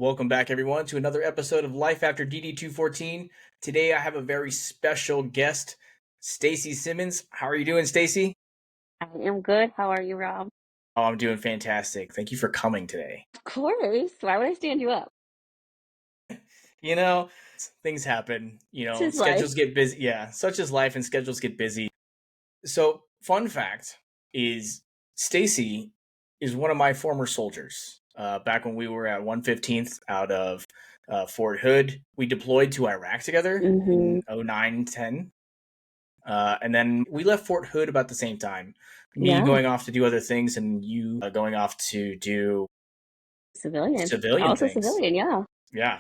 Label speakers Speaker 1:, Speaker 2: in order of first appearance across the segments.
Speaker 1: Welcome back, everyone, to another episode of Life After DD214. Today, I have a very special guest, Stacy Simmons. How are you doing, Stacy?
Speaker 2: I am good. How are you, Rob?
Speaker 1: Oh, I'm doing fantastic. Thank you for coming today.
Speaker 2: Of course. Why would I stand you up?
Speaker 1: You know, things happen.
Speaker 2: This is life.
Speaker 1: Schedules get busy. Yeah, such as life, and schedules get busy. So, fun fact is Stacy is one of my former soldiers. Back when we were at 115th out of Fort Hood, we deployed to Iraq together
Speaker 2: Mm-hmm.
Speaker 1: in 09-10. And then we left Fort Hood about the same time. Me
Speaker 2: Yeah,
Speaker 1: going off to do other things, and you going off to do
Speaker 2: civilian. I
Speaker 1: civilian
Speaker 2: was a
Speaker 1: things.
Speaker 2: civilian, yeah.
Speaker 1: Yeah,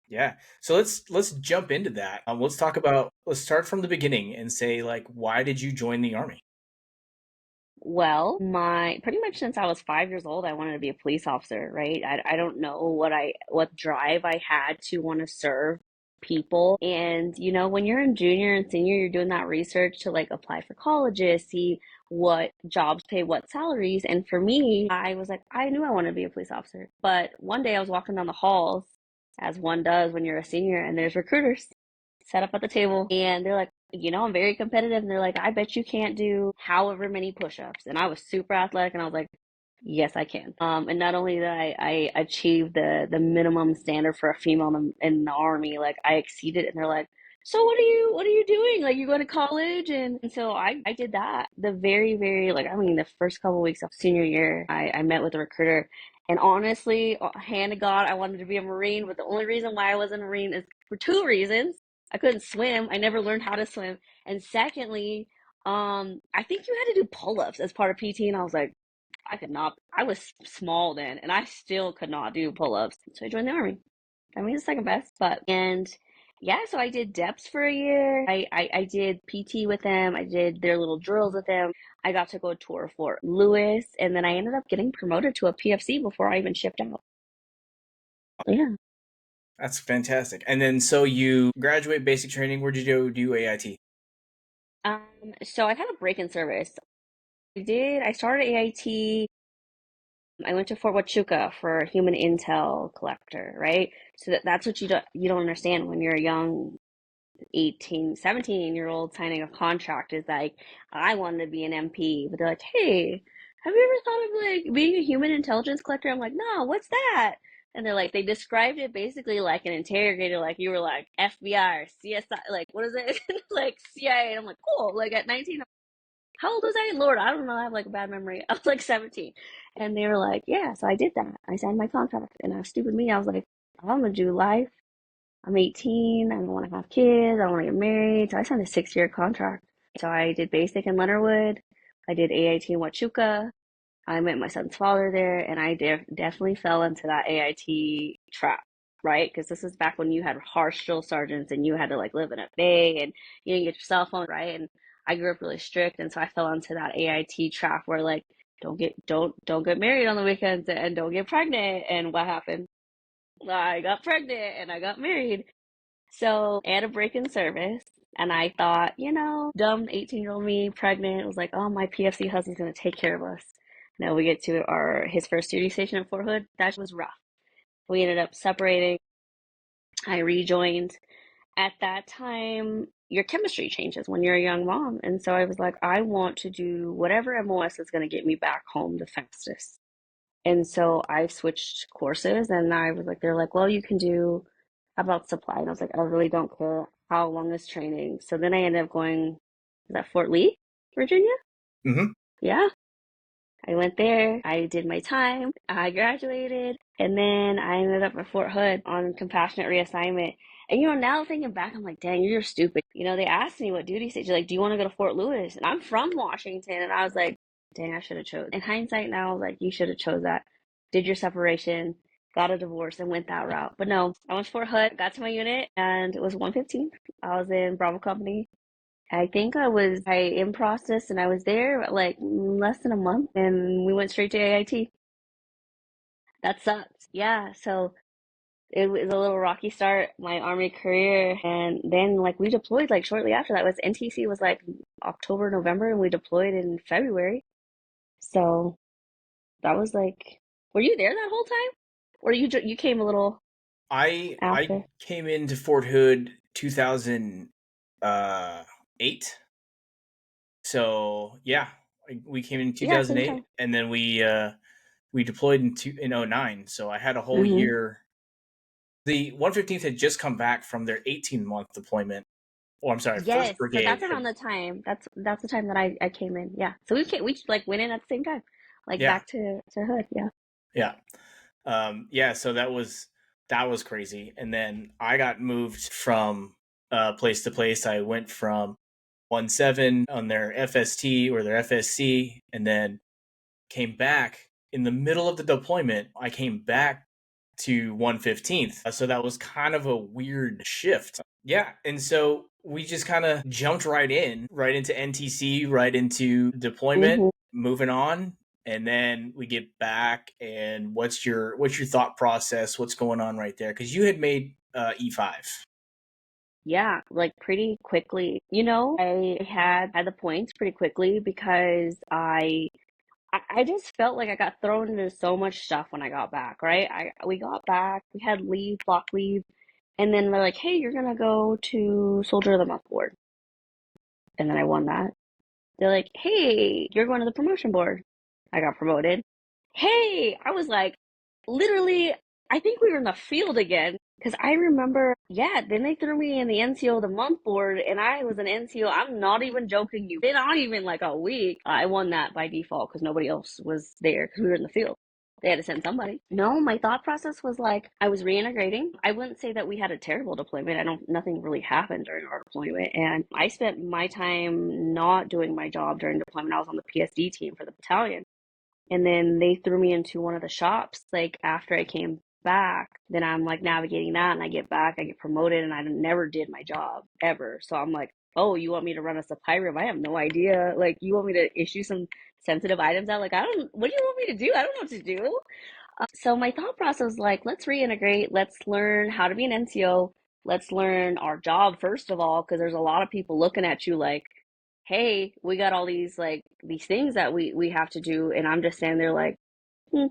Speaker 1: yeah. So let's jump into that. Let's start from the beginning and say, like, why did you join the army?
Speaker 2: Well, my pretty much since I was 5 years old, I wanted to be a police officer, right? I don't know what drive I had to want to serve people. And when you're in junior and senior, you're doing that research to like apply for colleges, see what jobs pay what salaries. And for me, I was like, I knew I wanted to be a police officer. But one day I was walking down the halls, as one does when you're a senior, and there's recruiters set up at the table, and they're like, I'm very competitive. And they're like, I bet you can't do however many push-ups. And I was super athletic, and I was like, yes, I can. And not only that, I achieved the minimum standard for a female in the army. Like I exceeded it, and they're like, so what are you doing? Like you going to college? And so I did that. The very, very, like, I mean, the first couple of weeks of senior year, I met with a recruiter. And honestly, hand to God, I wanted to be a Marine, but the only reason why I wasn't a Marine is for two reasons. I couldn't swim. I never learned how to swim. And secondly, I think you had to do pull-ups as part of PT, and I was like, I could not. I was small then, and I still could not do pull-ups. So I joined the army. I mean, it's second best, but and yeah. So I did depths for a year. I did PT with them. I did their little drills with them. I got to go tour Fort Lewis, and then I ended up getting promoted to a PFC before I even shipped out. Yeah.
Speaker 1: That's fantastic. And then so you graduate basic training. Where'd you go do AIT?
Speaker 2: So I've had a break in service. I started AIT. I went to Fort Huachuca for a human intel collector, right? So that's what you don't understand when you're a young 18, 17-year-old signing a contract is like, I wanted to be an MP, but they're like, hey, have you ever thought of like being a human intelligence collector? I'm like, no, what's that? And they're like, they described it basically like an interrogator, like you were like FBI or CSI, like what is it? Like CIA. And I'm like, cool. Like at 19, how old was I? Lord, I don't know. I have like a bad memory. I was like 17. And they were like, yeah, so I did that. I signed my contract. And I was stupid me. I was like, I'm going to do life. I'm 18. I don't want to have kids. I don't want to get married. So I signed a 6-year contract. So I did basic in Leonardwood. I did AIT in Huachuca. I met my son's father there. And I definitely fell into that AIT trap, right? Because this is back when you had harsh drill sergeants and you had to like live in a bay and you didn't get your cell phone, right? And I grew up really strict. And so I fell into that AIT trap where like, don't get married on the weekends and don't get pregnant. And what happened? I got pregnant and I got married. So I had a break in service, and I thought, dumb 18-year-old me, pregnant, was like, oh, my PFC husband's gonna take care of us. Now we get to his first duty station at Fort Hood. That was rough. We ended up separating. I rejoined. At that time, your chemistry changes when you're a young mom, and so I was like, I want to do whatever MOS is gonna get me back home the fastest. And so I switched courses, and I was like, they're like, well, you can do about supply. And I was like, I really don't care how long is training. So then I ended up going, is that Fort Lee, Virginia?
Speaker 1: Mm-hmm.
Speaker 2: Yeah. I went there, I did my time, I graduated, and then I ended up at Fort Hood on compassionate reassignment. And now thinking back, I'm like, dang, you're stupid. They asked me what duty stage, like, do you want to go to Fort Lewis? And I'm from Washington, and I was like, dang, I should have chose. In hindsight now, I was like, you should have chose that. Did your separation, got a divorce, and went that route. But no, I went to Fort Hood, got to my unit, and it was 115. I was in Bravo Company. I think I in process, and I was there like less than a month, and we went straight to AIT. That sucked. Yeah, so it was a little rocky start, my army career, and then like we deployed like shortly after that. Was NTC was like October, November, and we deployed in February. So that was like, were you there that whole time? Or you came a little
Speaker 1: I
Speaker 2: after?
Speaker 1: came into Fort Hood 2008. So yeah, we came in
Speaker 2: Yeah, same time.
Speaker 1: 2008, and then we deployed in 09. So I had a whole
Speaker 2: Hmm.
Speaker 1: year. The 115th had just come back from their 18-month deployment. Oh, I'm sorry, First
Speaker 2: Yes, so
Speaker 1: Brigade
Speaker 2: that's around
Speaker 1: had.
Speaker 2: the time. That's the time that I came in. Yeah. So we like went in at the same time. Like
Speaker 1: Yeah,
Speaker 2: back to Hood. Yeah.
Speaker 1: yeah, yeah. So that was crazy. And then I got moved from place to place. I went from 17 on their FST or their FSC, and then came back in the middle of the deployment. I came back to 115th. So that was kind of a weird shift. Yeah. And so we just kind of jumped right into NTC, right into deployment,
Speaker 2: Hmm.
Speaker 1: moving on. And then we get back, and what's your thought process? What's going on right there? Because you had made E5.
Speaker 2: Yeah, like pretty quickly. I had the points pretty quickly because I just felt like I got thrown into so much stuff when I got back, right? We got back, we had leave, block leave, and then they're like, "Hey, you're gonna go to Soldier of the Month board," and then I won that. They're like, "Hey, you're going to the promotion board." I got promoted. Hey, I was like, literally, I think we were in the field again because I remember, yeah, then they threw me in the NCO of the month board and I was an NCO. I'm not even joking you. Not even like a week. I won that by default because nobody else was there because we were in the field. They had to send somebody. No, my thought process was like I was reintegrating. I wouldn't say that we had a terrible deployment. I don't nothing really happened during our deployment. And I spent my time not doing my job during deployment. I was on the PSD team for the battalion. And then they threw me into one of the shops like after I came back. Then I'm like navigating that and I get back, I get promoted and I never did my job ever. So I'm like, oh, you want me to run a supply room? I have no idea. Like you want me to issue some sensitive items out? Like I don't what do you want me to do? I don't know what to do. So my thought process was like, let's reintegrate, let's learn how to be an NCO, let's learn our job first of all, because there's a lot of people looking at you like, hey, we got all these like these things that we have to do, and I'm just standing there like, hmm.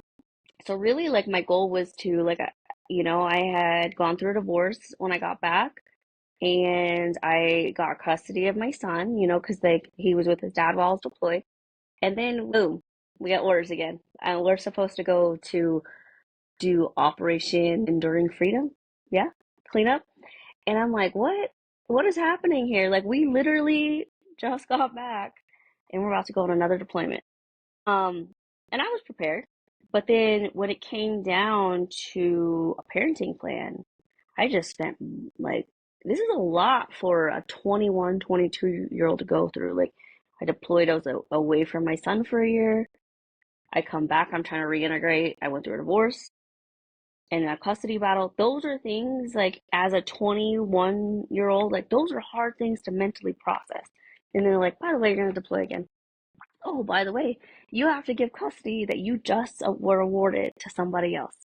Speaker 2: So really, like my goal was to like, I had gone through a divorce when I got back, and I got custody of my son, because like he was with his dad while I was deployed, and then boom, we got orders again, and we're supposed to go to do Operation Enduring Freedom. Yeah, cleanup. And I'm like, what? What is happening here? Like, we literally just got back and we're about to go on another deployment. Um, and I was prepared. But then when it came down to a parenting plan, I just spent like, this is a lot for a 21, 22-year old to go through. Like, I deployed, I was away from my son for a year. I come back, I'm trying to reintegrate. I went through a divorce and a custody battle. Those are things like as a 21-year-old, like those are hard things to mentally process. And they're like, by the way, you're going to deploy again. Oh, by the way, you have to give custody that you just were awarded to somebody else,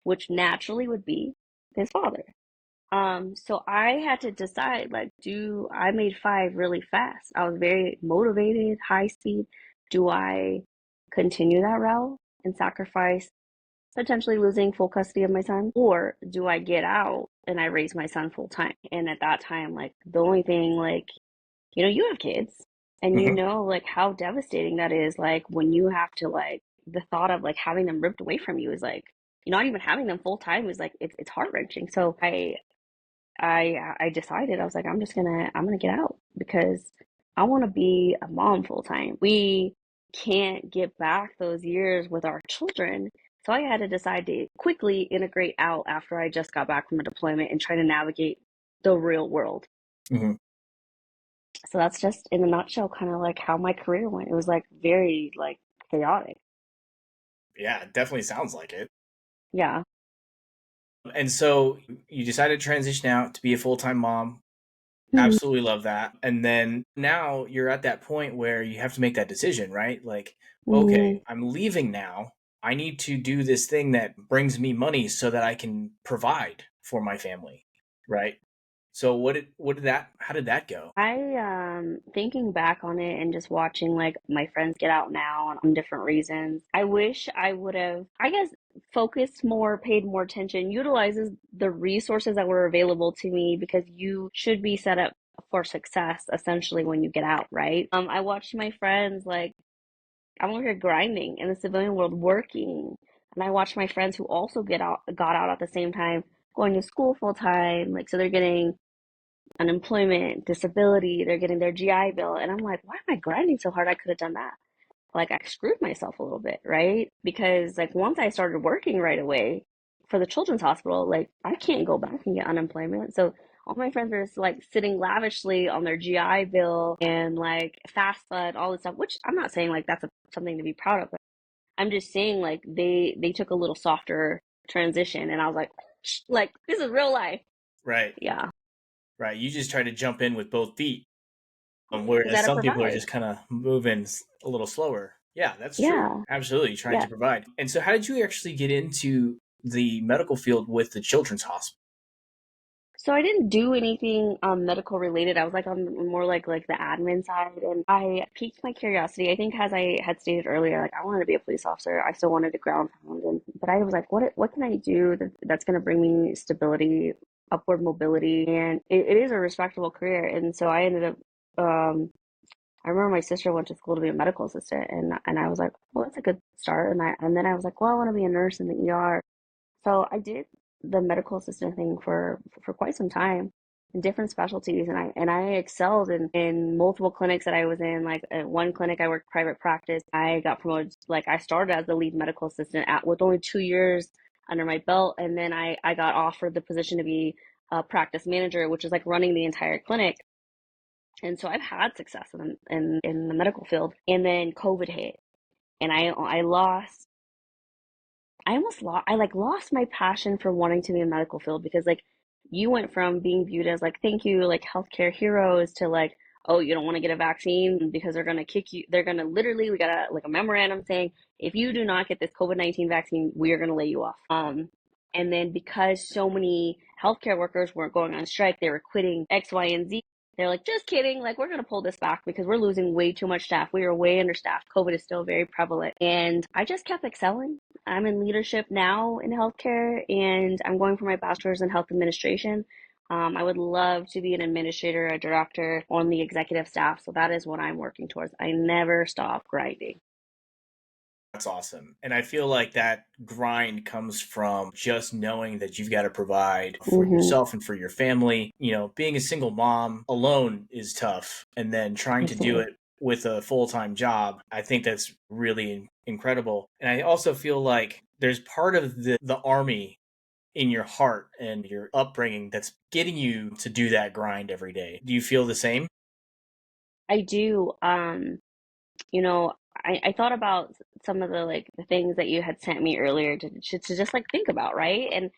Speaker 2: which naturally would be his father. So I had to decide, like, I made five really fast. I was very motivated, high speed. Do I continue that route and sacrifice potentially losing full custody of my son, or do I get out and I raise my son full time? And at that time, like the only thing, like, you have kids and you
Speaker 1: Mm-hmm.
Speaker 2: know, like how devastating that is. Like when you have to, like, the thought of like having them ripped away from you is like, not even having them full time is like, it's heart wrenching. So I decided I was like I'm gonna get out because I want to be a mom full time. We can't get back those years with our children. So I had to decide to quickly integrate out after I just got back from a deployment and try to navigate the real world.
Speaker 1: Mm-hmm.
Speaker 2: So that's just in a nutshell kind of like how my career went. It was like very like chaotic.
Speaker 1: Yeah, it definitely sounds like it.
Speaker 2: Yeah.
Speaker 1: And so you decided to transition out to be a full-time mom.
Speaker 2: Mhm.
Speaker 1: Absolutely love that. And then now you're at that point where you have to make that decision, right? Like, okay,
Speaker 2: Mhm.
Speaker 1: I'm leaving now. I need to do this thing that brings me money so that I can provide for my family, right? So what did that how did that go?
Speaker 2: Thinking back on it and just watching like my friends get out now on different reasons. I wish I would have, I guess focused more, paid more attention, utilizes the resources that were available to me because you should be set up for success essentially when you get out, right? I watched my friends like I'm over here grinding in the civilian world working. And I watched my friends who also got out at the same time, going to school full time. Like, so they're getting unemployment, disability, they're getting their GI Bill. And I'm like, why am I grinding so hard? I could have done that. Like, I screwed myself a little bit, right? Because, like, once I started working right away for the children's hospital, like, I can't go back and get unemployment. So, all my friends are like sitting lavishly on their GI Bill and like FAFSA and all this stuff, which I'm not saying like that's something to be proud of, but I'm just saying like they took a little softer transition, and I was like, like this is real life.
Speaker 1: Right.
Speaker 2: Yeah.
Speaker 1: Right. You just try to jump in with both feet,
Speaker 2: You
Speaker 1: whereas
Speaker 2: gotta
Speaker 1: some people are
Speaker 2: provide.
Speaker 1: just kind of moving a little slower. Yeah, that's true.
Speaker 2: Yeah.
Speaker 1: Absolutely, trying
Speaker 2: Yeah.
Speaker 1: to provide. And so, how did you actually get into the medical field with the children's hospital?
Speaker 2: So I didn't do anything medical related. I was like on more like the admin side, and I piqued my curiosity. I think as I had stated earlier, like I wanted to be a police officer. I still wanted to ground pound, and but I was like, what can I do that's going to bring me stability, upward mobility, and it is a respectable career. And so I ended up. I remember my sister went to school to be a medical assistant, and I was like, well, that's a good start. And then I was like, well, I want to be a nurse in the ER. So I did the medical assistant thing for quite some time in different specialties, and I excelled in multiple clinics that I was in. Like at one clinic, I worked private practice. I got promoted. Like I started as the lead medical assistant at with only 2 years under my belt, and then I got offered the position to be a practice manager, which is like running the entire clinic. And so I've had success in the medical field. And then COVID hit, and I lost I almost lost I like lost my passion for wanting to be in the medical field because like you went from being viewed as like thank you like healthcare heroes to like oh you don't want to get a vaccine because they're gonna kick you, they're gonna literally, we got like a memorandum saying if you do not get this COVID-19 vaccine we are gonna lay you off. And then because so many healthcare workers weren't going on strike, they were quitting X, Y, and Z. They're like, just kidding. Like, we're going to pull this back because we're losing way too much staff. We are way understaffed. COVID is still very prevalent. And I just kept excelling. I'm in leadership now in healthcare, and I'm going for my bachelor's in health administration. I would love to be an administrator, a director on the executive staff. So that is what I'm working towards. I never stop grinding.
Speaker 1: That's awesome. And I feel like that grind comes from just knowing that you've got to provide for
Speaker 2: Mm-hmm.
Speaker 1: yourself and for your family. You know, being a single mom alone is tough. And then trying to
Speaker 2: Yes, it
Speaker 1: do
Speaker 2: is.
Speaker 1: it with a full time job, I think that's really incredible. And I also feel like there's part of the army in your heart and your upbringing that's getting you to do that grind every day. Do you feel the same?
Speaker 2: I do. You know, I thought about some of the like the things that you had sent me earlier to just like think about, right? And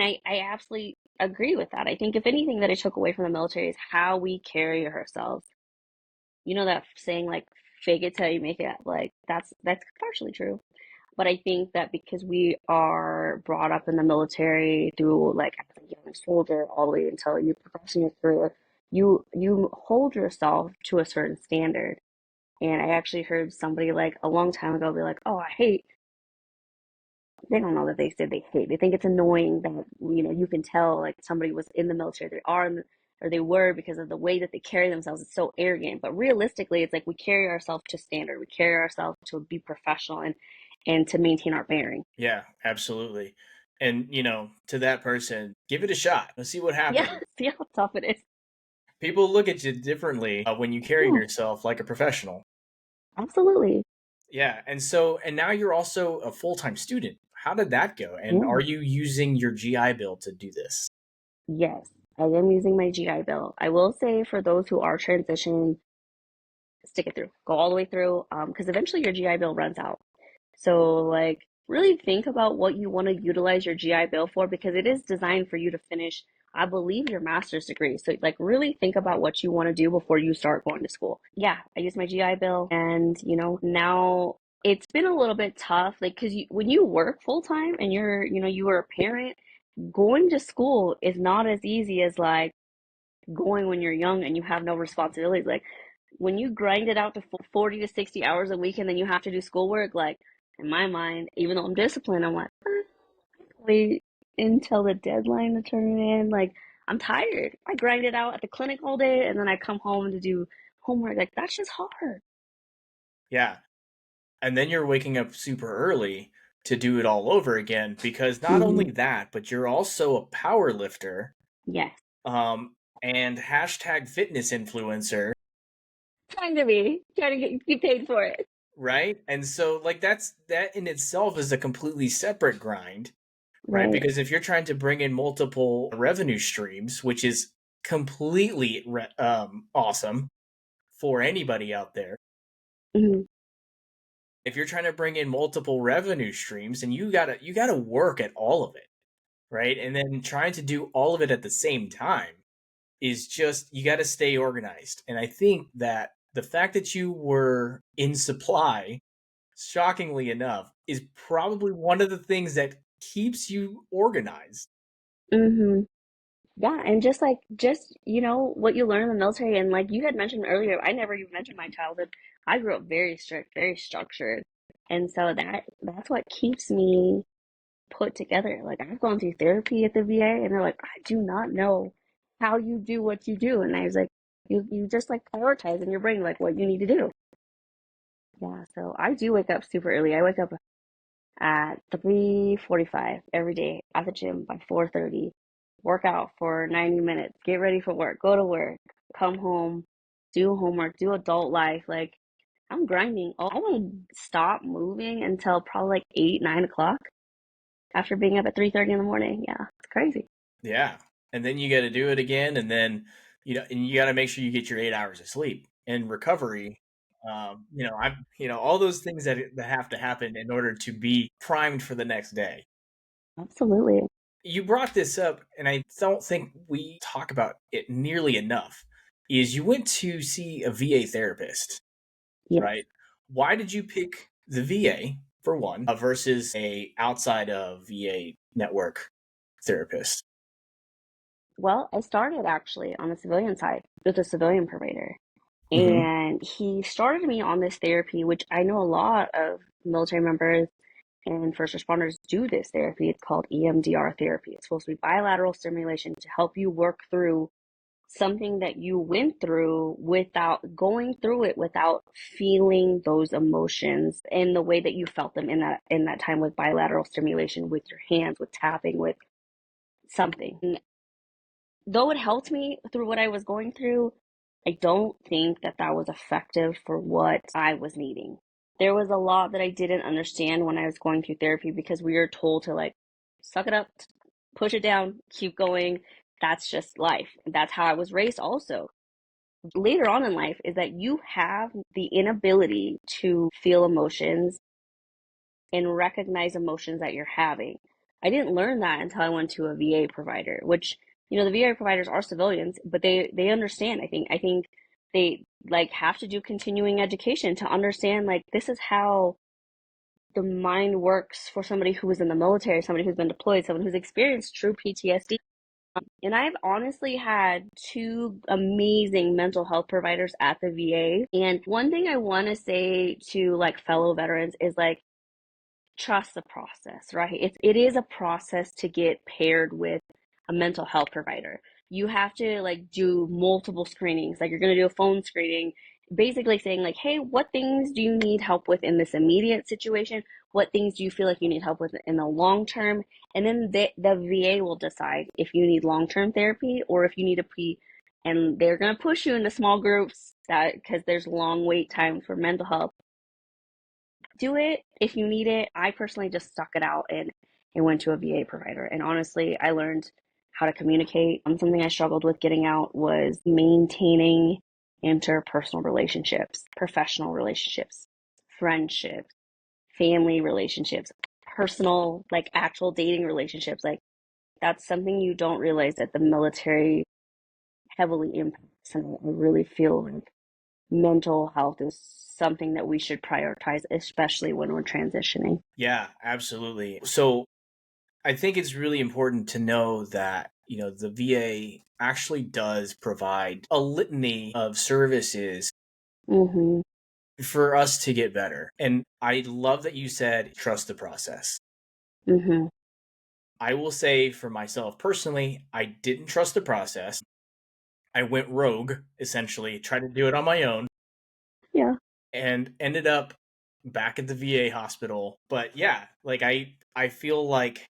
Speaker 2: I absolutely agree with that. I think if anything that I took away from the military is how we carry ourselves. You know that saying like fake it till you make it, like that's partially true. But I think that because we are brought up in the military through like as a young soldier all the way until you progress in your career, you hold yourself to a certain standard. And I actually heard somebody like a long time ago be like, "Oh, I hate." They don't know that they said they hate. They think it's annoying that you can tell like somebody was in the military, they are in the, or they were because of the way that they carry themselves. It's so arrogant. But realistically, it's like we carry ourselves to standard. We carry ourselves to be professional and to maintain our bearing.
Speaker 1: Yeah, absolutely. And, to that person, give it a shot. Let's see what
Speaker 2: Yeah,
Speaker 1: happens.
Speaker 2: see how tough it is.
Speaker 1: People look at you differently when you carry
Speaker 2: Yeah,
Speaker 1: yourself like a professional.
Speaker 2: absolutely.
Speaker 1: Yeah, and now you're also a full-time student. How did that go? And are
Speaker 2: Yeah.
Speaker 1: you using your GI Bill to do this?
Speaker 2: Yes, I am using my GI Bill. I will say for those who are transitioning, stick it through. Go all the way through, because eventually your GI Bill runs out. So, like, really think about what you want to utilize your GI Bill for because it is designed for you to finish, I believe, your master's degree. So, like, really think about what you want to do before you start going to school. Yeah, I use my GI Bill, and now it's been a little bit tough, like, because when you work full time and you are a parent, going to school is not as easy as like going when you're young and you have no responsibilities. Like when you grind it out to 40 to 60 hours a week and then you have to do schoolwork, like in my mind, even though I'm disciplined, I'm like, wait until the deadline to turn it in. Like, I'm tired. I grind it out at the clinic all day and then I come home to do homework. Like, that's just hard.
Speaker 1: Yeah. And then you're waking up super early to do it all over again because not
Speaker 2: Hmm.
Speaker 1: only that, but you're also a power lifter,
Speaker 2: Yes.
Speaker 1: and hashtag fitness influencer,
Speaker 2: Trying to get paid for it.
Speaker 1: right? And so like that in itself is a completely separate grind, right?
Speaker 2: Right.
Speaker 1: Because if you're trying to bring in multiple revenue streams, which is completely awesome for anybody out there,
Speaker 2: Hmm.
Speaker 1: if you're trying to bring in multiple revenue streams, and you gotta work at all of it, right? And then trying to do all of it at the same time is just you got to stay organized. And I think that the fact that you were in supply, shockingly enough, is probably one of the things that keeps you organized.
Speaker 2: Hmm. Yeah, and just what you learn in the military, and like you had mentioned earlier, I never even mentioned my childhood. I grew up very strict, very structured, and so that's what keeps me put together. Like I've gone through therapy at the VA, and they're like, I do not know how you do what you do, and I was like, you just like prioritize in your brain like what you need to do. Yeah, so I do wake up super early. I wake up at 3:45 every day at the gym by 4:30. Work out for 90 minutes. Get ready for work. Go to work. Come home. Do homework. Do adult life. Like I'm grinding. I won't stop moving until probably like 8, 9 o'clock after being up at 3:30 in the morning. Yeah, it's crazy.
Speaker 1: Yeah. And then you got to do it again. And then, and you got to make sure you get your 8 hours of sleep and recovery. All those things that have to happen in order to be primed for the next day.
Speaker 2: Absolutely.
Speaker 1: You brought this up, and I don't think we talk about it nearly enough. Is you went to see a VA therapist,
Speaker 2: Yes.
Speaker 1: right? Why did you pick the VA for one versus a outside of VA network therapist?
Speaker 2: Well, I started actually on the civilian side with a civilian provider.
Speaker 1: Hmm.
Speaker 2: And he started me on this therapy, which I know a lot of military members and first responders do this therapy. It's called EMDR therapy. It's supposed to be bilateral stimulation to help you work through something that you went through without going through it, without feeling those emotions in the way that you felt them in that time with bilateral stimulation with your hands, with tapping, with something. And though it helped me through what I was going through, I don't think that that was effective for what I was needing. There was a lot that I didn't understand when I was going through therapy because we were told to like suck it up, push it down, keep going. That's just life. That's how I was raised also. Later on in life is that you have the inability to feel emotions and recognize emotions that you're having. I didn't learn that until I went to a VA provider, which, the VA providers are civilians, but they understand. I think they like have to do continuing education to understand like this is how the mind works for somebody who was in the military, somebody who's been deployed, someone who's experienced true PTSD. And I've honestly had two amazing mental health providers at the VA. And one thing I want to say to like fellow veterans is like trust the process, right? It is a process to get paired with a mental health provider. You have to like do multiple screenings. Like you're going to do a phone screening, basically saying like, "Hey, what things do you need help with in this immediate situation? What things do you feel like you need help with in the long term?" And then the VA will decide if you need long-term therapy or if you need a P and they're going to push you into small groups that because there's long wait times for mental health. Do it if you need it. I personally just stuck it out and went to a VA provider. And honestly, I learned how to communicate. Something I struggled with getting out was maintaining interpersonal relationships, professional relationships, friendships, family relationships, personal, like actual dating relationships. Like that's something you don't realize that the military heavily impacts. And I really feel like mental health is something that we should prioritize, especially when we're transitioning.
Speaker 1: Yeah, absolutely. So I think it's really important to know that, the VA actually does provide a litany of services
Speaker 2: Mm-hmm.
Speaker 1: for us to get better. And I love that you said trust the process.
Speaker 2: Mm-hmm.
Speaker 1: I will say for myself personally, I didn't trust the process. I went rogue, essentially, tried to do it on my own,
Speaker 2: Yeah.
Speaker 1: and ended up back at the VA hospital. But yeah, like I feel like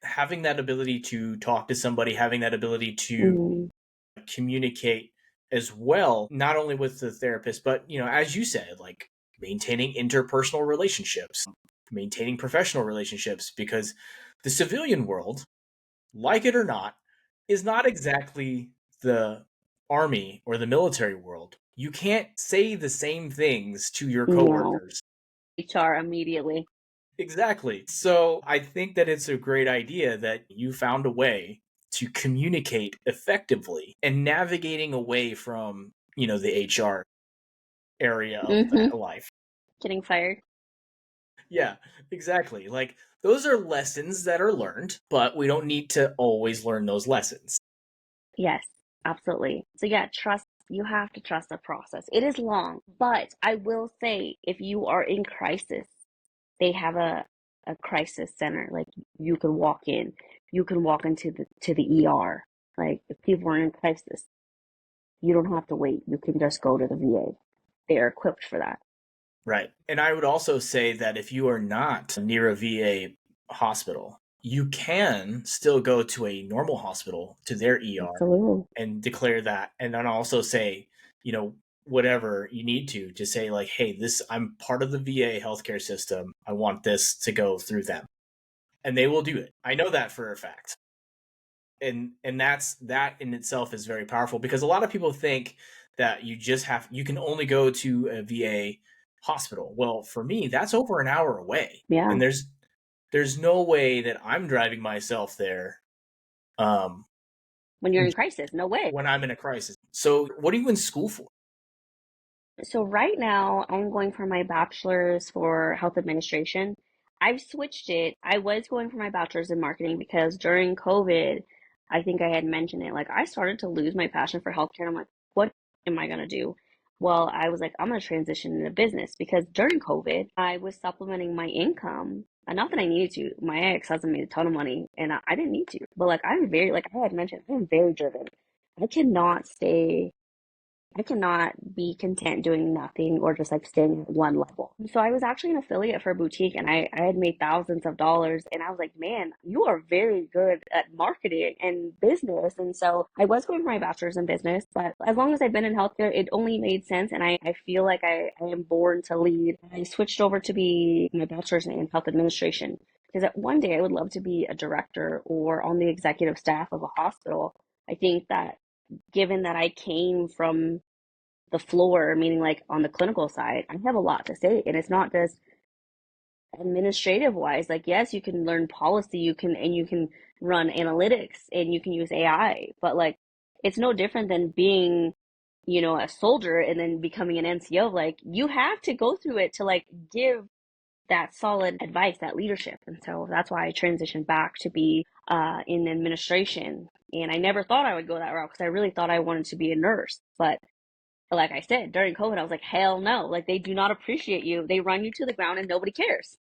Speaker 1: having that ability to talk to somebody, having that ability to
Speaker 2: Mm,
Speaker 1: communicate as well, not only with the therapist, but as you said, like maintaining interpersonal relationships, maintaining professional relationships, because the civilian world, like it or not, is not exactly the army or the military world. You can't say the same things to your
Speaker 2: no.
Speaker 1: coworkers.
Speaker 2: HR immediately.
Speaker 1: Exactly. So I think that it's a great idea that you found a way to communicate effectively and navigating away from, the HR area of
Speaker 2: Mm-hmm.
Speaker 1: that life.
Speaker 2: Getting fired.
Speaker 1: Yeah, exactly. Like those are lessons that are learned, but we don't need to always learn those lessons.
Speaker 2: Yes, absolutely. So yeah, trust, you have to trust the process. It is long, but I will say if you are in crisis, they have a crisis center. Like you can walk in, you can walk into the ER. Like if people are in crisis, you don't have to wait. You can just go to the VA. They are equipped for that.
Speaker 1: Right. And I would also say that if you are not near a VA hospital, you can still go to a normal hospital, to their ER,
Speaker 2: Absolutely.
Speaker 1: and declare that. And then also say, whatever you need to say, like, hey, I'm part of the VA healthcare system. I want this to go through them. And they will do it. I know that for a fact. And that in itself is very powerful, because a lot of people think that you can only go to a VA hospital. Well, for me, that's over an hour away.
Speaker 2: Yeah.
Speaker 1: And there's no way that I'm driving myself there um
Speaker 2: When you're in crisis, no way.
Speaker 1: when I'm in a crisis. So what are you in school for?
Speaker 2: So right now I'm going for my bachelor's for health administration. I've switched it. I was going for my bachelor's in marketing because during COVID, I think I had mentioned it. Like I started to lose my passion for healthcare. I'm like, what am I gonna do? Well, I was like, I'm gonna transition into business because during COVID, I was supplementing my income. Not that I needed to. My ex-husband made a ton of money and I didn't need to. But like I'm very, like I had mentioned, I'm very driven. I cannot stay I cannot be content doing nothing or just like staying at one level. So I was actually an affiliate for a boutique and I had made thousands of dollars and I was like, man, you are very good at marketing and business. And so I was going for my bachelor's in business, but as long as I've been in healthcare, it only made sense. And I feel like I am born to lead. I switched over to be my bachelor's in health administration because one day I would love to be a director or on the executive staff of a hospital. I think that given that I came from the floor, meaning like on the clinical side, I have a lot to say. And it's not just administrative wise. Like, yes, you can learn policy, you can run analytics and you can use AI, but like, it's no different than being, a soldier and then becoming an NCO. Like, you have to go through it to like give that solid advice, that leadership. And so that's why I transitioned back to be in administration. And I never thought I would go that route because I really thought I wanted to be a nurse. But like I said, during COVID, I was like, hell no. Like, they do not appreciate you. They run you to the ground and nobody cares.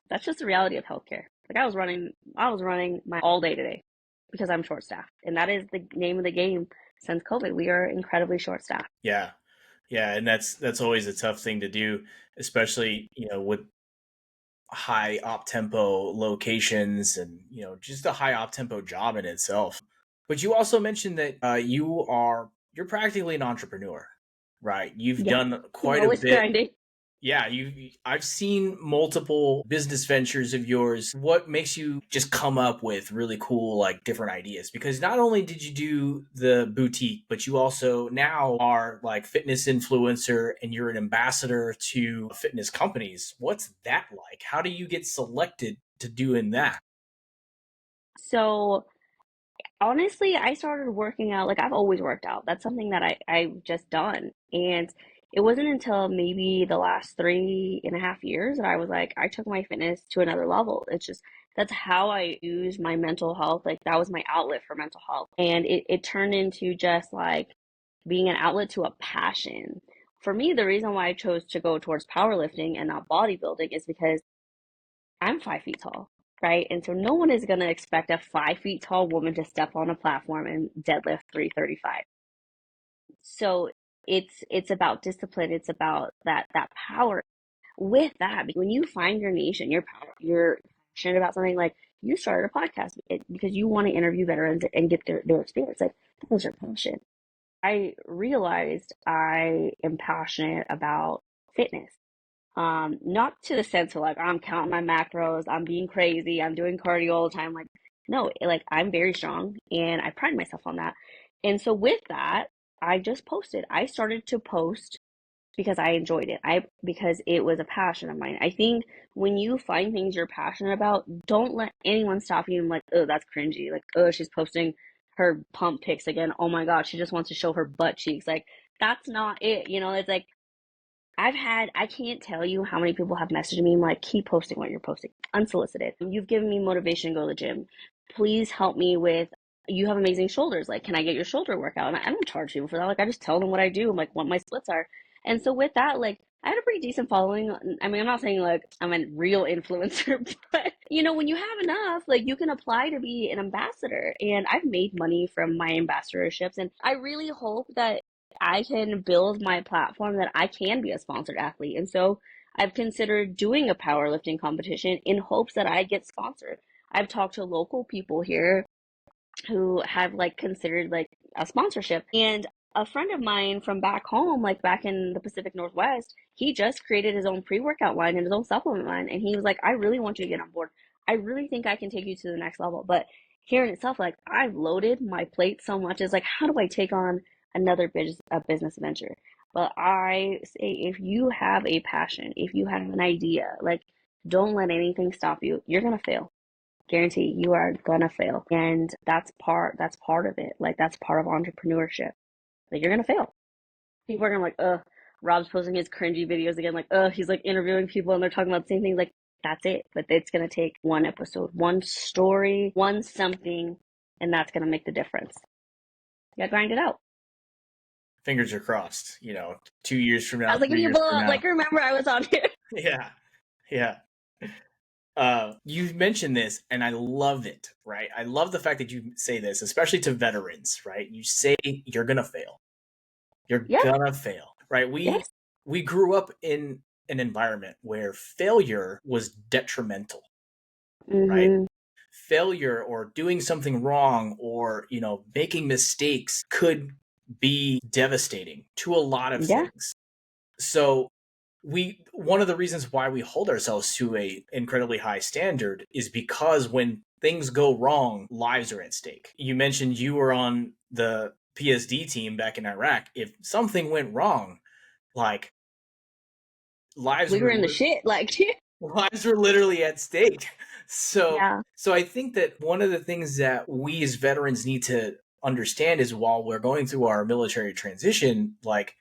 Speaker 2: That's just the reality of healthcare. Like, I was running my all day today because I'm short staffed. And that is the name of the game since COVID. We are incredibly short staffed.
Speaker 1: Yeah. Yeah, and that's always a tough thing to do, especially, with high op tempo locations and, just a high op tempo job in itself. But you also mentioned that you're practically an entrepreneur, right? You've
Speaker 2: Yeah.
Speaker 1: done
Speaker 2: I'm
Speaker 1: quite a
Speaker 2: always
Speaker 1: bit.
Speaker 2: grinding.
Speaker 1: Yeah, I've seen multiple business ventures of yours. What makes you just come up with really cool, like, different ideas? Because not only did you do the boutique, but you also now are like fitness influencer and you're an ambassador to fitness companies. What's that like? How do you get selected to doing that?
Speaker 2: So honestly, I started working out. Like I've always worked out. That's something that I've just done. And it wasn't until maybe the last 3.5 years that I was like, I took my fitness to another level. It's just that's how I use my mental health. Like that was my outlet for mental health. And it turned into just like being an outlet to a passion. For me, the reason why I chose to go towards powerlifting and not bodybuilding is because I'm 5 feet tall. right? And so no one is going to expect a 5 feet tall woman to step on a platform and deadlift 335. So it's about discipline. It's about that power. With that, when you find your niche and you're passionate about something, like you started a podcast because you want to interview veterans and get their experience. Like that was your passion. I realized I am passionate about fitness. Not to the sense of like I'm counting my macros, I'm being crazy, I'm doing cardio all the time. Like, no, like I'm very strong and I pride myself on that. And so with that, I just posted. I started to post because I enjoyed it. Because it was a passion of mine. I think when you find things you're passionate about, don't let anyone stop you and like, oh, that's cringy. Like, oh, she's posting her pump pics again. Oh my God, she just wants to show her butt cheeks. Like, that's not it. It's like I can't tell you how many people have messaged me like, keep posting what you're posting, unsolicited. You've given me motivation to go to the gym. Please help me with, you have amazing shoulders. Like, can I get your shoulder workout? And I don't charge people for that. Like, I just tell them what I do and like what my splits are. And so with that, like, I had a pretty decent following. I mean, I'm not saying like I'm a real influencer, but when you have enough, like you can apply to be an ambassador. And I've made money from my ambassadorships. And I really hope that I can build my platform that I can be a sponsored athlete. And so I've considered doing a powerlifting competition in hopes that I get sponsored. I've talked to local people here who have like considered like a sponsorship. And a friend of mine from back home, like back in the Pacific Northwest, he just created his own pre-workout line and his own supplement line. And he was like, I really want you to get on board. I really think I can take you to the next level. But here in itself, like I've loaded my plate so much, is like, how do I take on another business venture? But I say, if you have a passion, if you have an idea, like don't let anything stop you. You're gonna fail. Guarantee you are gonna fail. And that's part of it. Like that's part of entrepreneurship. Like you're gonna fail. People are gonna like, Rob's posting his cringy videos again, like, he's like interviewing people and they're talking about the same things. Like, that's it. But it's gonna take one episode, one story, one something, and that's gonna make the difference. You gotta grind it out.
Speaker 1: Fingers are crossed. 2 years from
Speaker 2: I
Speaker 1: now,
Speaker 2: was like, if
Speaker 1: 3
Speaker 2: you
Speaker 1: years
Speaker 2: blow
Speaker 1: from
Speaker 2: up,
Speaker 1: now.
Speaker 2: like remember I was on here.
Speaker 1: Yeah, yeah. You mentioned this, and I love it. Right, I love the fact that you say this, especially to veterans. Right, you say you're gonna fail. You're
Speaker 2: Yeah.
Speaker 1: gonna fail. Right. We
Speaker 2: Yes.
Speaker 1: we grew up in an environment where failure was detrimental. Right.
Speaker 2: Mm-hmm.
Speaker 1: Failure or doing something wrong or making mistakes could be devastating to a lot of
Speaker 2: Yeah.
Speaker 1: things. So one of the reasons why we hold ourselves to a incredibly high standard is because when things go wrong, lives are at stake. You mentioned you were on the PSD team back in Iraq. If something went wrong, like lives
Speaker 2: We were
Speaker 1: were
Speaker 2: in the shit. Like,
Speaker 1: lives were literally at stake. So
Speaker 2: yeah.
Speaker 1: so I think that one of the things that we as veterans need to understand is while we're going through our military transition, like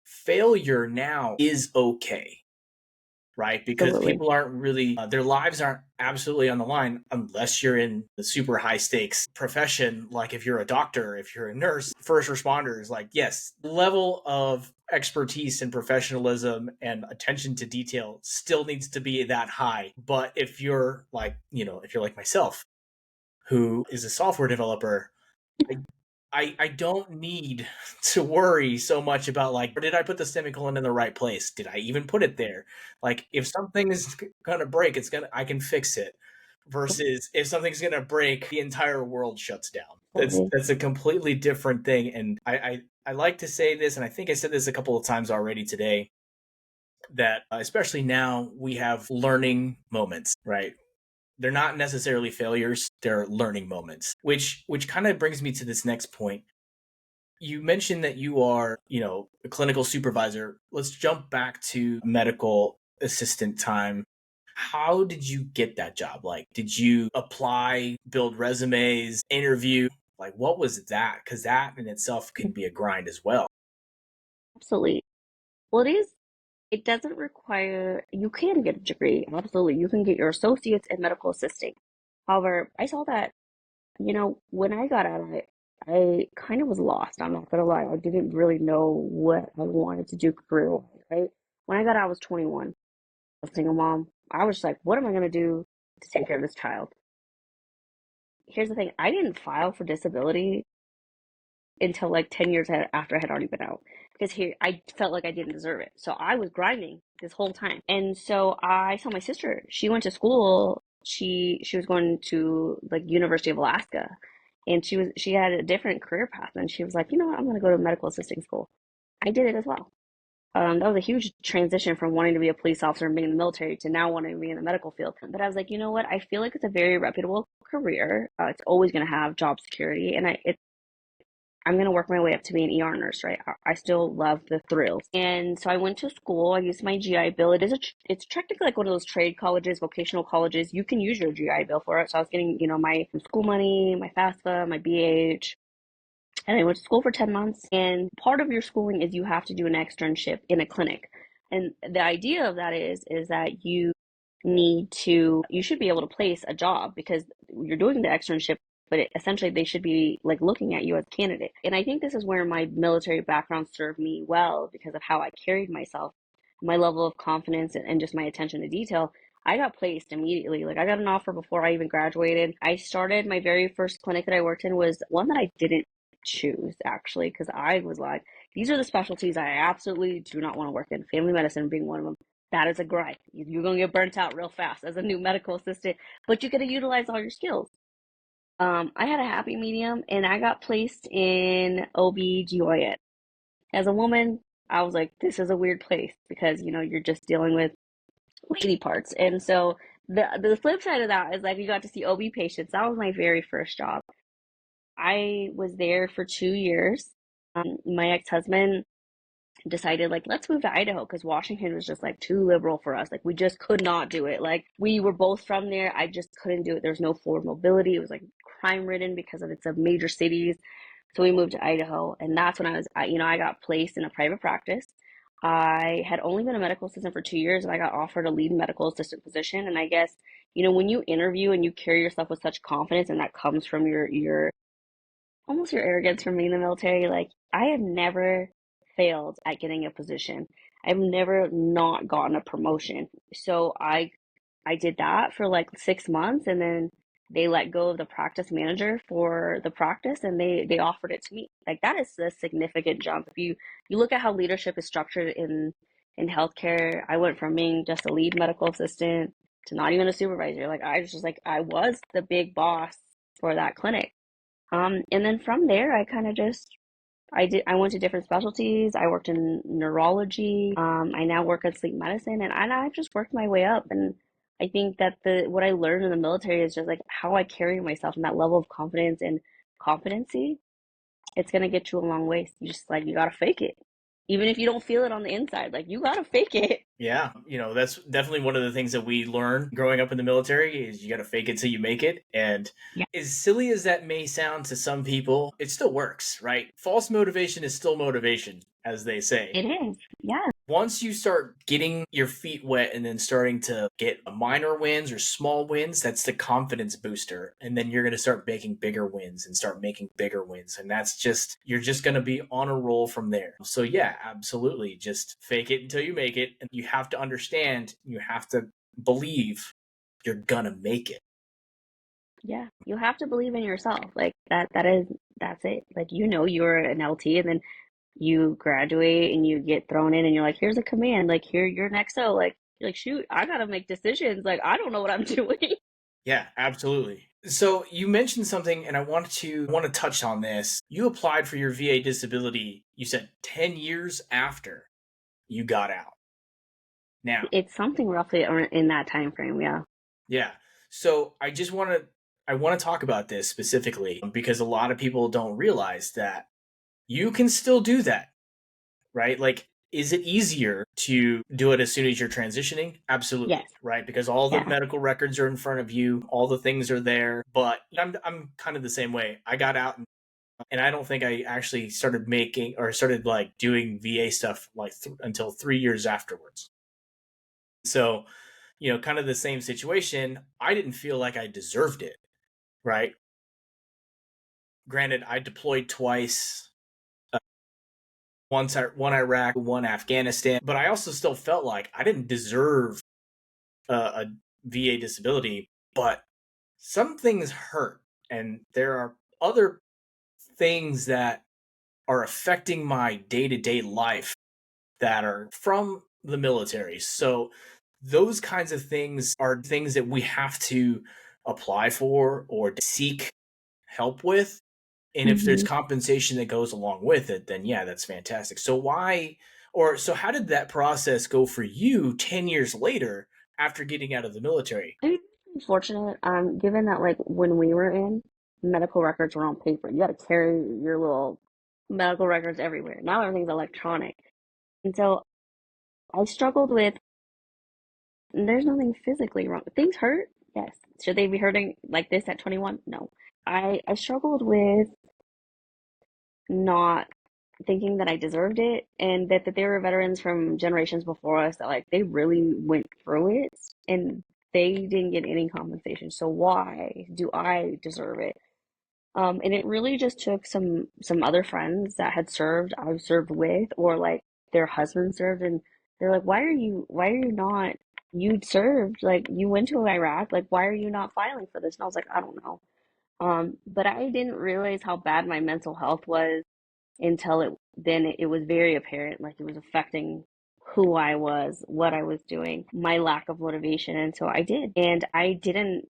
Speaker 1: failure now is okay, right? Because
Speaker 2: Absolutely.
Speaker 1: people aren't really, their lives aren't absolutely on the line unless you're in the super high stakes profession. Like if you're a doctor, if you're a nurse, first responders, like, yes, level of expertise and professionalism and attention to detail still needs to be that high. But if you're like, if you're like myself, who is a software developer, I I don't need to worry so much about like, did I put the semicolon in the right place? Did I even put it there? Like, if something is gonna break, I can fix it. Versus if something's gonna break, the entire world shuts down. That's
Speaker 2: Absolutely.
Speaker 1: that's a completely different thing. And I like to say this, and I think I said this a couple of times already today, that especially now we have learning moments, right? They're not necessarily failures, they're learning moments. Which kind of brings me to this next point. You mentioned that you are, a clinical supervisor. Let's jump back to medical assistant time. How did you get that job? Like, did you apply, build resumes, interview? Like, what was that? Because that in itself can be a grind as well.
Speaker 2: Absolutely. Well, it doesn't require, you can get a degree. Absolutely. You can get your associates in medical assisting. However, I saw that, when I got out of it, I kind of was lost. I'm not gonna lie. I didn't really know what I wanted to do career-wise, right? When I got out, I was 21. I was a single mom. I was just like, what am I gonna do? to take care of this child. Here's the thing, I didn't file for disability until like 10 years after I had already been out because here I felt like I didn't deserve it. So I was grinding this whole time. And so I saw my sister, she went to school. She was going to like University of Alaska, and she had a different career path, and she was like, you know what, I'm going to go to medical assisting school. I did it as well. That was a huge transition from wanting to be a police officer and being in the military to now wanting to be in the medical field. But I was like, you know what? I feel like it's a very reputable career. It's always going to have job security, and I'm going to work my way up to be an ER nurse, right? I still love the thrills. And so I went to school. I used my GI Bill. It's technically like one of those trade colleges, vocational colleges. You can use your GI Bill for it. So I was getting, my school money, my FAFSA, my BH. And I went to school for 10 months. And part of your schooling is you have to do an externship in a clinic. And the idea of that is that you should be able to place a job because you're doing the externship, but essentially they should be like looking at you as a candidate. And I think this is where my military background served me well because of how I carried myself, my level of confidence, and just my attention to detail. I got placed immediately. Like I got an offer before I even graduated. I started my very first clinic that I worked in was one that I didn't choose actually because I was like, these are the specialties I absolutely do not want to work in. Family medicine being one of them. That is a grind. You're going to get burnt out real fast as a new medical assistant, but you got to utilize all your skills. I had a happy medium and I got placed in OB/GYN. As a woman, I was like, this is a weird place because, you're just dealing with lady parts. And so the flip side of that is like you got to see OB patients. That was my very first job. I was there for 2 years. My ex-husband decided like let's move to Idaho because Washington was just like too liberal for us. Like we just could not do it. Like we were both from there. I just couldn't do it. There's no forward mobility. It was like crime ridden because of it's a major cities. So we moved to Idaho, and that's when I got placed in a private practice. I had only been a medical assistant for 2 years, and I got offered a lead medical assistant position. And I guess when you interview and you carry yourself with such confidence, and that comes from your almost your arrogance from being in the military. Like, I have never failed at getting a position. I've never not gotten a promotion. So I did that for like 6 months, and then they let go of the practice manager for the practice, and they offered it to me. Like that is a significant jump. If you look at how leadership is structured in healthcare, I went from being just a lead medical assistant to not even a supervisor. Like I was just like I was the big boss for that clinic. And then from there, I kind of just I went to different specialties. I worked in neurology. I now work in sleep medicine, and I've just worked my way up. And I think that the what I learned in the military is just like how I carry myself and that level of confidence and competency. It's gonna get you a long way. You just like you gotta fake it, even if you don't feel it on the inside. Like you gotta fake it.
Speaker 1: Yeah, that's definitely one of the things that we learn growing up in the military is you got to fake it till you make it. And
Speaker 2: Yeah,
Speaker 1: as silly as that may sound to some people, it still works, right? False motivation is still motivation, as they say.
Speaker 2: it is. Yeah,
Speaker 1: Once you start getting your feet wet and then starting to get minor wins or small wins, that's the confidence booster. And then you're going to start making bigger wins and start making bigger wins. And you're just going to be on a roll from there. So, yeah, absolutely. Just fake it until you make it. And you have to understand, you have to believe you're going to make it.
Speaker 2: yeah. You have to believe in yourself. Like that's it. Like you're an LT, and then you graduate and you get thrown in and you're like, here's a command, like here you're next. So like you're like, shoot, I gotta make decisions. Like I don't know what I'm doing.
Speaker 1: Yeah, absolutely. So you mentioned something, and I want to touch on this. You applied for your VA disability. You said 10 years after you got out. Now,
Speaker 2: It's something roughly in that time frame, yeah.
Speaker 1: yeah. So I want to talk about this specifically because a lot of people don't realize that you can still do that, right? Like, is it easier to do it as soon as you're transitioning? Absolutely,
Speaker 2: Yes.
Speaker 1: right? Because all the
Speaker 2: Yeah.
Speaker 1: medical records are in front of you, all the things are there. But I'm kind of the same way. I got out and I don't think I actually started making or started like doing VA stuff like until 3 years afterwards. So, kind of the same situation. I didn't feel like I deserved it, right? Granted, I deployed twice, one Iraq, one Afghanistan, but I also still felt like I didn't deserve a VA disability. but some things hurt, and there are other things that are affecting my day-to-day life that are from the military. So those kinds of things are things that we have to apply for or seek help with. And if there's
Speaker 2: Hmm.
Speaker 1: compensation that goes along with it, then yeah, that's fantastic. So why, or so how did that process go for you 10 years later after getting out of the military?
Speaker 2: I mean, I'm fortunate, given that like when we were in, medical records were on paper. You got to carry your little medical records everywhere. Now everything's electronic. And so I struggled with, there's nothing physically wrong. Things hurt, yes. Should they be hurting like this at 21? No. I struggled with not thinking that I deserved it, and that there were veterans from generations before us that like they really went through it and they didn't get any compensation. So why do I deserve it? And it really just took some other friends that had served, I've served with, or like their husband served, and they're like, why are you not, you served, like you went to Iraq, like why are you not filing for this? And I was like, I don't know. But I didn't realize how bad my mental health was until it was very apparent, like it was affecting who I was, what I was doing, my lack of motivation. And so I did. And I didn't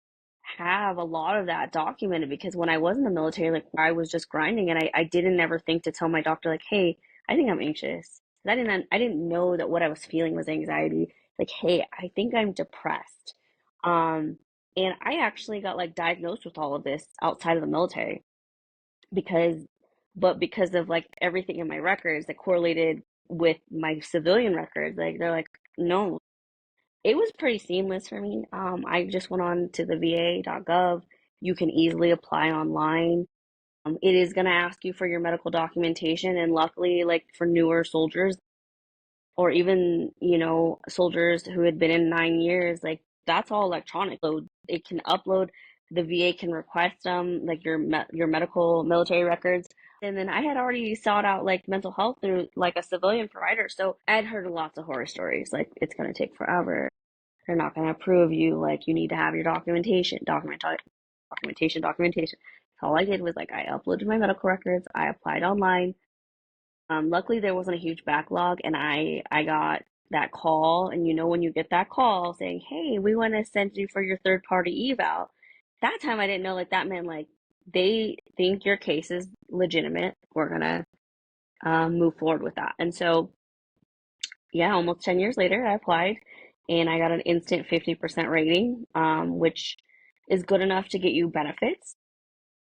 Speaker 2: have a lot of that documented because when I was in the military, like I was just grinding, and I didn't ever think to tell my doctor, like, hey, I think I'm anxious. I didn't know that what I was feeling was anxiety. Like, hey, I think I'm depressed. Um, and I actually got like diagnosed with all of this outside of the military because because of like everything in my records that correlated with my civilian records, like they're like, no. It was pretty seamless for me. I just went on to the va.gov. You can easily apply online. It is going to ask you for your medical documentation, and luckily, like for newer soldiers, or even, soldiers who had been in 9 years, like that's all electronic. So it can upload, the VA can request like your medical military records. And then I had already sought out like mental health through like a civilian provider. So I'd heard lots of horror stories, like it's going to take forever. They're not going to approve you. Like you need to have your documentation. So all I did was like I uploaded my medical records. I applied online. Luckily, there wasn't a huge backlog, and I got that call. And when you get that call saying, "Hey, we want to send you for your third party eval," that time I didn't know like that meant like they think your case is legitimate. We're gonna move forward with that. And so yeah, almost 10 years later, I applied, and I got an instant 50% rating, which is good enough to get you benefits.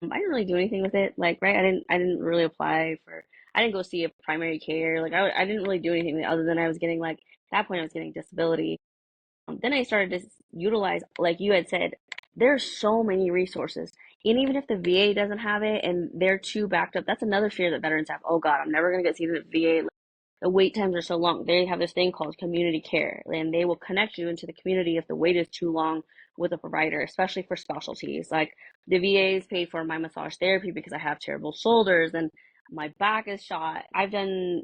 Speaker 2: I didn't really do anything with it. Like, right, I didn't really apply for, I didn't go see a primary care. Like, I didn't really do anything other than I was getting, like, at that point, I was getting disability. Then I started to utilize, like you had said, there's so many resources. And even if the VA doesn't have it and they're too backed up, that's another fear that veterans have. Oh God, I'm never going to get seen at the VA. The wait times are so long. They have this thing called community care, and they will connect you into the community if the wait is too long with a provider, especially for specialties. Like the VA's paid for my massage therapy because I have terrible shoulders and my back is shot. I've done,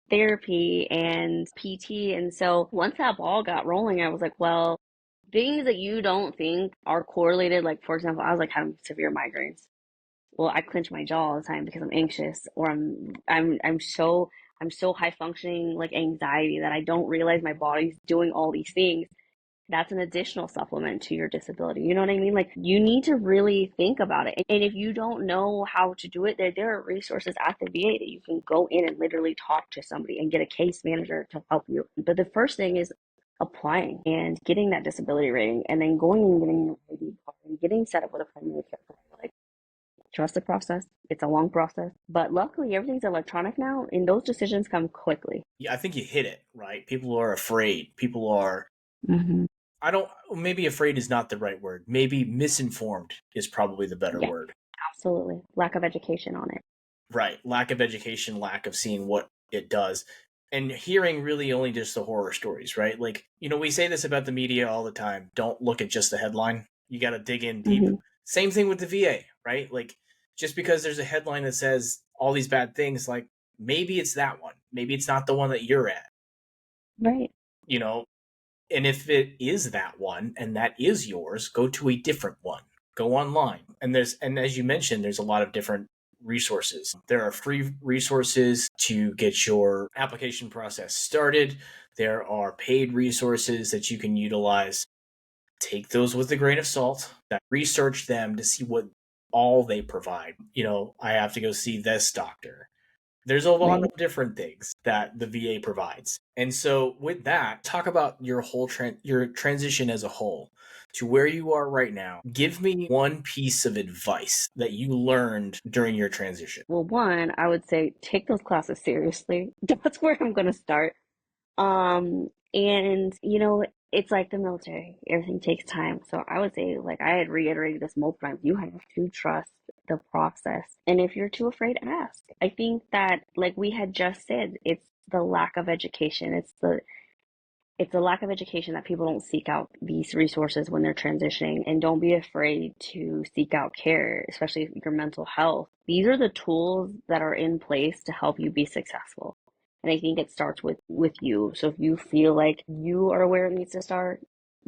Speaker 2: therapy and PT. And so once that ball got rolling, I was like, well, things that you don't think are correlated, like for example, I was like having severe migraines. Well, I clench my jaw all the time because I'm anxious, or I'm so high functioning like anxiety that I don't realize my body's doing all these things. That's an additional supplement to your disability. You know what I mean? Like you need to really think about it. And if you don't know how to do it, there are resources at the VA that you can go in and literally talk to somebody and get a case manager to help you. But the first thing is applying and getting that disability rating, and then going and getting your ID card and getting set up with a primary care provider. Like trust the process. It's a long process, but luckily everything's electronic now, and those decisions come quickly.
Speaker 1: Yeah, I think you hit it, right? People are afraid. People are,
Speaker 2: Hmm.
Speaker 1: I don't, maybe afraid is not the right word. Maybe misinformed is probably the better
Speaker 2: Yeah,
Speaker 1: word.
Speaker 2: absolutely. Lack of education on it.
Speaker 1: Right. Lack of education, lack of seeing what it does, and hearing really only just the horror stories, right? Like, we say this about the media all the time. Don't look at just the headline. You got to dig in deep.
Speaker 2: Hmm.
Speaker 1: Same thing with the VA, right? Like, just because there's a headline that says all these bad things, like, maybe it's that one. Maybe it's not the one that you're at,
Speaker 2: Right.
Speaker 1: you know? And if it is that one and that is yours, go to a different one. Go online. And as you mentioned, there's a lot of different resources. There are free resources to get your application process started. There are paid resources that you can utilize. Take those with a grain of salt. Research them to see what all they provide. I have to go see this doctor. There's a lot
Speaker 2: Right.
Speaker 1: of different things that the VA provides. And so with that, talk about your your transition as a whole to where you are right now. Give me one piece of advice that you learned during your transition.
Speaker 2: Well, one, I would say take those classes seriously. That's where I'm going to start. And it's like the military. Everything takes time. So I would say, like I had reiterated this multiple times, you have to trust the process. And if you're too afraid, ask. I think that, like we had just said, it's the lack of education. It's a lack of education that people don't seek out these resources when they're transitioning, and don't be afraid to seek out care, especially your mental health. These are the tools that are in place to help you be successful. And I think it starts with you. So if you feel like you are where it needs to start,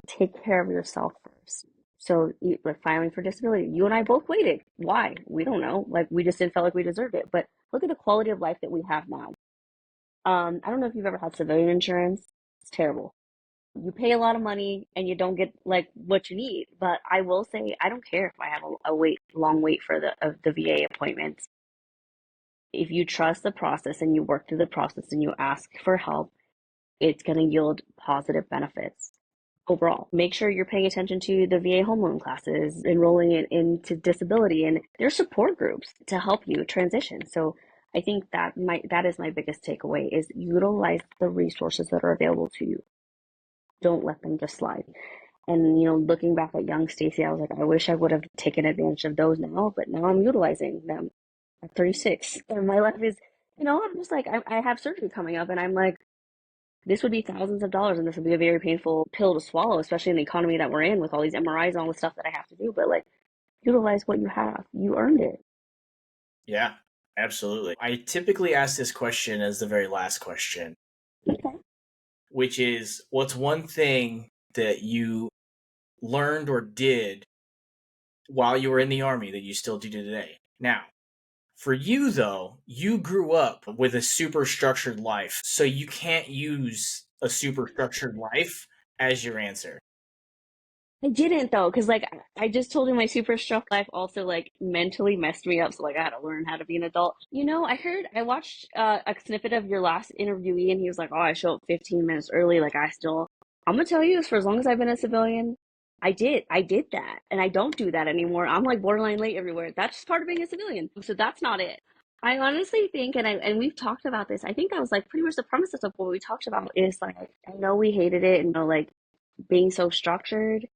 Speaker 2: take care of yourself first. So, like filing for disability, you and I both waited. Why? We don't know. Like we just didn't feel like we deserved it. But look at the quality of life that we have now. I don't know if you've ever had civilian insurance. It's terrible. You pay a lot of money and you don't get like what you need. But I will say, I don't care if I have long wait for the VA appointments. If you trust the process and you work through the process and you ask for help, it's going to yield positive benefits overall. Make sure you're paying attention to the VA home loan classes, enrolling into disability, and there's support groups to help you transition. So I think that is my biggest takeaway is utilize the resources that are available to you. Don't let them just slide. And looking back at young Stacy, I was like, I wish I would have taken advantage of those now, but now I'm utilizing them at 36. And my life is, I'm just like, I have surgery coming up, and I'm like, this would be thousands of dollars, and this would be a very painful pill to swallow, especially in the economy that we're in with all these MRIs and all the stuff that I have to do. But like, utilize what you have. You earned it.
Speaker 1: Yeah, absolutely. I typically ask this question as the very last question,
Speaker 2: Okay.
Speaker 1: which is what's one thing that you learned or did while you were in the Army that you still do today? Now, for you, though, you grew up with a super structured life, so you can't use a super structured life as your answer.
Speaker 2: I didn't though, because like I just told you, my super struck life also like mentally messed me up. So like I had to learn how to be an adult. I watched a snippet of your last interviewee, and he was like, "Oh, I show up 15 minutes early." Like I'm gonna tell you, for as long as I've been a civilian, I did that, and I don't do that anymore. I'm like borderline late everywhere. That's just part of being a civilian. So that's not it. I honestly think, and we've talked about this. I think that was like pretty much the premise of what we talked about. Is like I know we hated it, and like being so structured.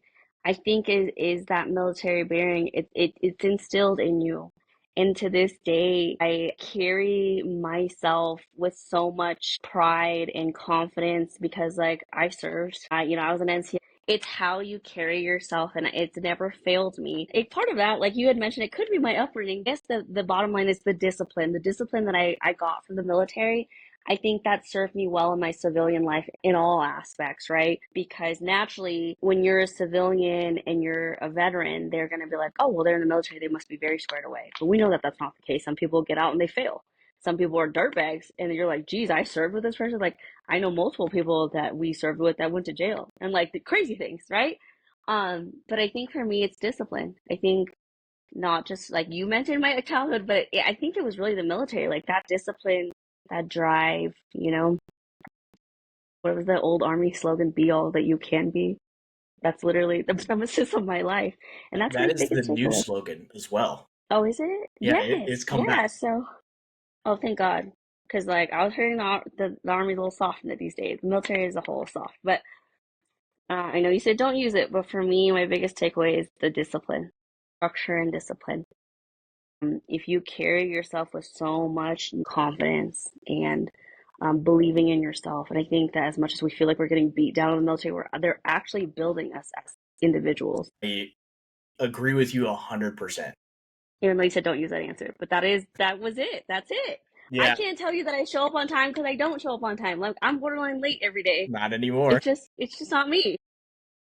Speaker 2: I think is that military bearing. It's instilled in you. And to this day, I carry myself with so much pride and confidence because, like, I served. I was an NCO. It's how you carry yourself, and it's never failed me. A part of that, like you had mentioned, it could be my upbringing. I guess the bottom line is the discipline that I got from the military. I think that served me well in my civilian life in all aspects, right? Because naturally, when you're a civilian and you're a veteran, they're going to be like, oh, well, they're in the military. They must be very squared away. But we know that that's not the case. Some people get out and they fail. Some people are dirtbags, and you're like, geez, I served with this person. Like, I know multiple people that we served with that went to jail, and like the crazy things, right? But I think for me, it's discipline. I think not just like you mentioned my childhood, but I think it was really the military, like that discipline, that drive, what was the old army slogan? Be all that you can be. That's literally the premises of my life. And that's
Speaker 1: That
Speaker 2: my
Speaker 1: is the
Speaker 2: biggest
Speaker 1: new
Speaker 2: takeaway.
Speaker 1: slogan as well.
Speaker 2: Oh, is it?
Speaker 1: Yeah,
Speaker 2: Yes.
Speaker 1: it's come
Speaker 2: Yeah.
Speaker 1: back.
Speaker 2: So, oh, thank God. Because, like, I was hearing the army's a little soft in it these days. The military as a whole is soft. But I know you said don't use it. But for me, my biggest takeaway is the discipline, structure, and discipline. If you carry yourself with so much confidence and believing in yourself, and I think that as much as we feel like we're getting beat down in the military, they're actually building us as individuals.
Speaker 1: I agree with you 100%.
Speaker 2: Even though you said don't use that answer, but that was it. That's it. I
Speaker 1: Yeah,
Speaker 2: can't tell you that I show up on time because I don't show up on time. Like I'm borderline late every day.
Speaker 1: not anymore.
Speaker 2: It's just not me.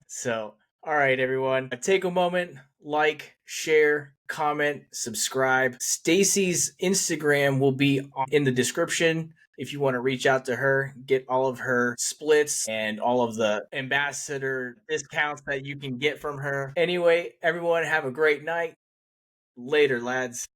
Speaker 1: So, all right, everyone, take a moment, like, share, comment, subscribe. Stacy's Instagram will be in the description. If you want to reach out to her, get all of her splits and all of the ambassador discounts that you can get from her. Anyway, everyone, have a great night. Later, lads.